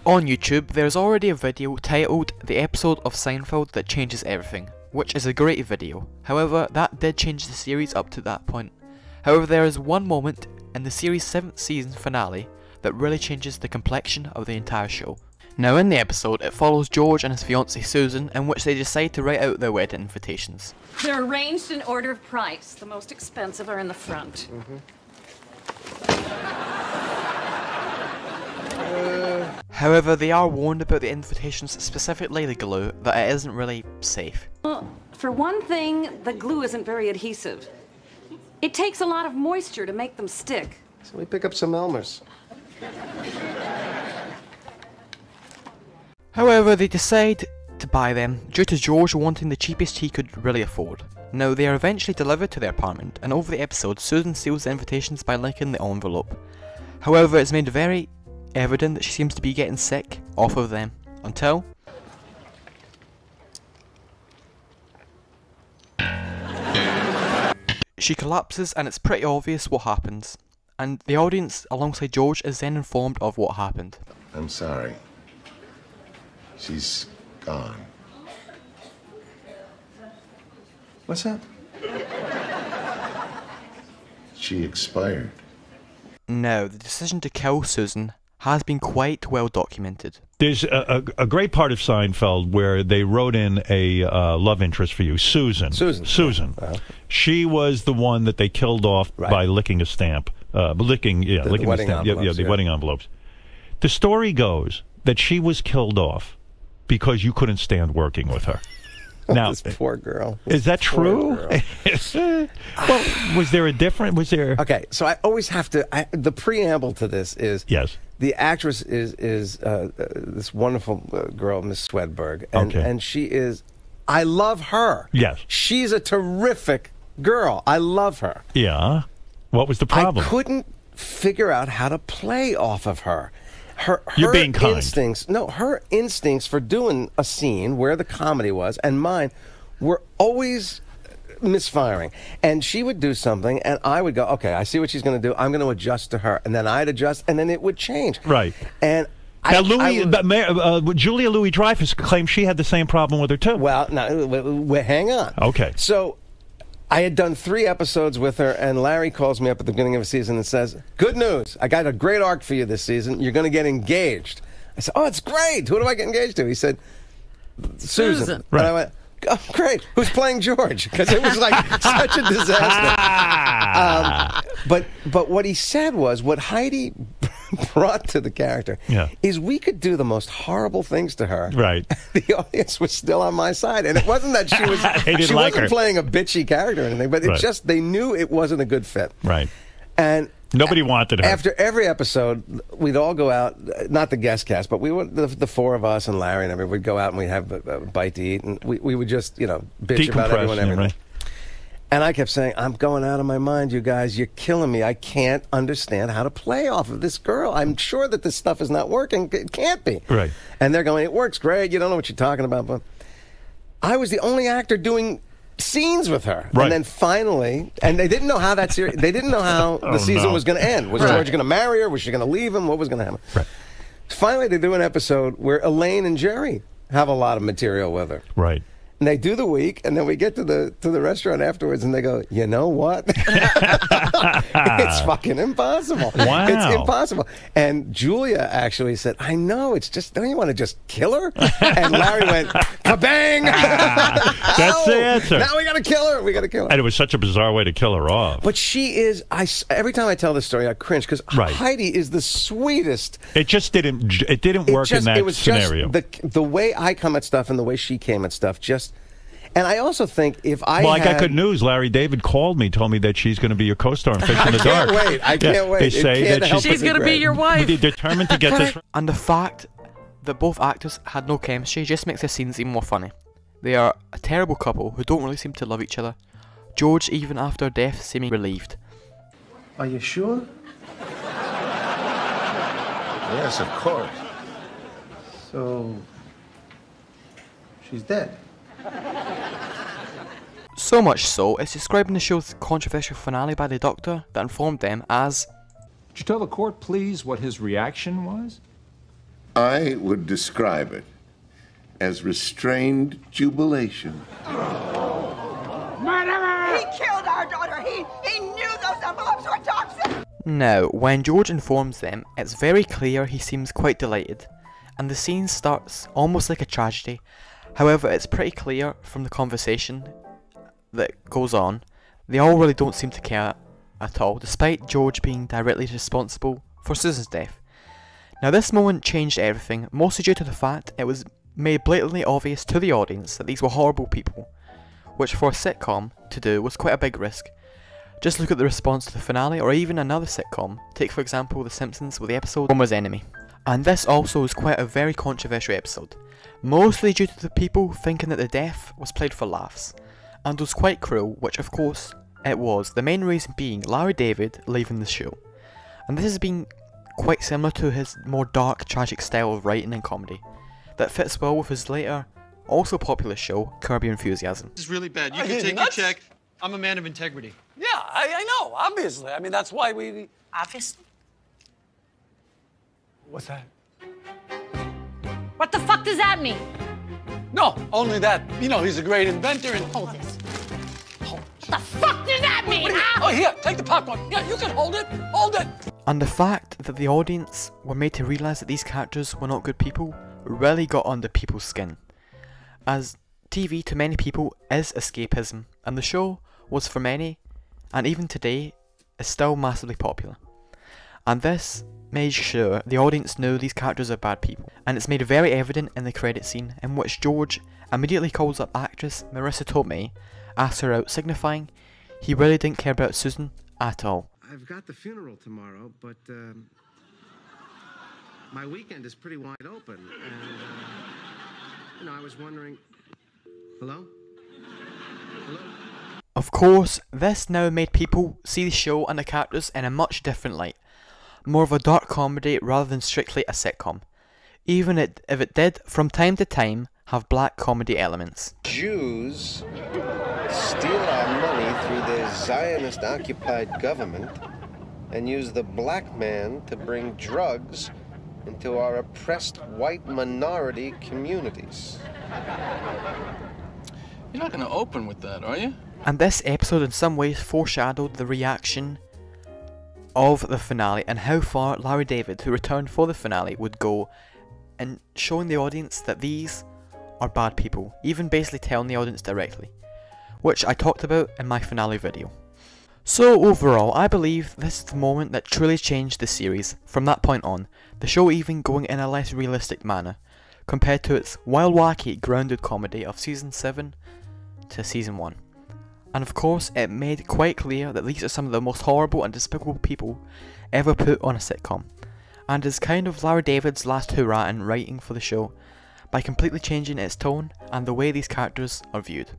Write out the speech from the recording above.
On YouTube, there's already a video titled The Episode of Seinfeld That Changes Everything, which is a great video. However, that did change the series up to that point. However, there is one moment in the series' 7th season finale that really changes the complexion of the entire show. Now in the episode, it follows George and his fiancée Susan, in which they decide to write out their wedding invitations. They're arranged in order of price. The most expensive are in the front. However, they are warned about the invitations, specifically the glue, that it isn't really safe. Well, for one thing, the glue isn't very adhesive. It takes a lot of moisture to make them stick. So we pick up some Elmers. However, they decide to buy them due to George wanting the cheapest he could really afford. Now, they are eventually delivered to their apartment, and over the episode, Susan seals the invitations by licking the envelope. However, it's made very evident that she seems to be getting sick off of them, until she collapses, and it's pretty obvious what happens. And the audience, alongside George, is then informed of what happened. I'm sorry. She's gone. What's that? She expired. Now, the decision to kill Susan has been quite well documented. There's a great part of Seinfeld where they wrote in a love interest for you, Susan. Susan. She was the one that they killed off by licking a stamp. Licking the stamp. The wedding envelopes. The story goes that she was killed off because you couldn't stand working with her. Now, this poor girl. Is that true? Well, was there a different? Was there? Okay, so I always have to. The preamble to this is yes. The actress is this wonderful girl, Miss Swedberg, and she is. I love her. Yes, she's a terrific girl. I love her. Yeah. What was the problem? I couldn't figure out how to play off of her. You're being kind. Her instincts for doing a scene where the comedy was and mine were always misfiring. And she would do something, and I would go, okay, I see what she's going to do. I'm going to adjust to her. And then I'd adjust, and then it would change. Right. And now, Julia Louis-Dreyfus claims she had the same problem with her, too. Well, now, hang on. Okay. So I had done 3 episodes with her, and Larry calls me up at the beginning of the season and says, good news, I got a great arc for you this season. You're going to get engaged. I said, oh, it's great. Who do I get engaged to? He said, Susan. Right. And I went, oh, great. Who's playing George? Because it was like such a disaster. But what he said was, what Heidi brought to the character is we could do the most horrible things to her. Right. The audience was still on my side. And it wasn't that she was she wasn't playing a bitchy character or anything, but it just, they knew it wasn't a good fit. Right. And nobody wanted her. After every episode, we'd all go out, not the guest cast, but we would, the 4 of us and Larry and everybody would go out and we'd have a bite to eat, and we would just, bitch about everyone and everything. Right. And I kept saying, I'm going out of my mind, you guys. You're killing me. I can't understand how to play off of this girl. I'm sure that this stuff is not working. It can't be. Right. And they're going, it works great. You don't know what you're talking about. But I was the only actor doing scenes with her. Right. And then finally, and they didn't know how that series, they didn't know how the season was going to end. Was George going to marry her? Was she going to leave him? What was going to happen? Right. Finally, they do an episode where Elaine and Jerry have a lot of material with her. Right. And they do the week, and then we get to the restaurant afterwards, and they go, you know what? It's fucking impossible. Wow. It's impossible. And Julia actually said, I know, it's just, don't you want to just kill her? And Larry went, kabang! That's the answer. Now we got to kill her. We got to kill her. And it was such a bizarre way to kill her off. But she is, every time I tell this story, I cringe, because Heidi is the sweetest. It just didn't work in that scenario. Just the way I come at stuff and the way she came at stuff, and I also think if I I got good news. Larry David called me, told me that she's going to be your co-star in Fish in the Dark. I can't wait. They say that she's going to be your wife. They're determined to get this. And the fact that both actors had no chemistry just makes the scenes even more funny. They are a terrible couple who don't really seem to love each other. George, even after death, seeming relieved. Are you sure? Yes, of course. So she's dead. So much so, it's described in the show's controversial finale by the doctor that informed them as, Could you tell the court, please, what his reaction was? I would describe it as restrained jubilation. Murderer! He killed our daughter. He knew those envelopes were toxic. Now, when George informs them, it's very clear he seems quite delighted, and the scene starts almost like a tragedy. However, it's pretty clear from the conversation that goes on, they all really don't seem to care at all, despite George being directly responsible for Susan's death. Now, this moment changed everything, mostly due to the fact it was made blatantly obvious to the audience that these were horrible people, which for a sitcom to do was quite a big risk. Just look at the response to the finale, or even another sitcom. Take for example The Simpsons with the episode Homer's Enemy. And this also is quite a very controversial episode, mostly due to the people thinking that the death was played for laughs, and was quite cruel, which of course it was, the main reason being Larry David leaving the show. And this has been quite similar to his more dark, tragic style of writing and comedy, that fits well with his later, also popular show, Curb Your Enthusiasm. This is really bad. You can take your check. I'm a man of integrity. Yeah, I know, obviously. I mean, that's why we... Obviously. What's that? What the fuck does that mean? No, only that, you know, he's a great inventor and... Hold this. What the fuck does that mean, huh? Oh, here, take the popcorn. Yeah, you can hold it. Hold it. And the fact that the audience were made to realise that these characters were not good people really got under people's skin, as TV to many people is escapism, and the show was for many, and even today, is still massively popular. And this made sure the audience knew these characters are bad people, and it's made very evident in the credit scene in which George immediately calls up actress Marissa Tomei, asks her out, signifying he really didn't care about Susan at all. I've got the funeral tomorrow, but my weekend is pretty wide open, and I was wondering... Hello? Hello? Of course, this now made people see the show and the characters in a much different light. More of a dark comedy rather than strictly a sitcom, even if it did, from time to time, have black comedy elements. Jews steal our money through their Zionist-occupied government and use the black man to bring drugs into our oppressed white minority communities. You're not going to open with that, are you? And this episode in some ways foreshadowed the reaction of the finale and how far Larry David, who returned for the finale, would go in showing the audience that these are bad people, even basically telling the audience directly, which I talked about in my finale video. So overall, I believe this is the moment that truly changed the series. From that point on, the show even going in a less realistic manner, compared to its wild, wacky, grounded comedy of season 7 to season 1. And of course, it made quite clear that these are some of the most horrible and despicable people ever put on a sitcom, and is kind of Larry David's last hurrah in writing for the show, by completely changing its tone and the way these characters are viewed.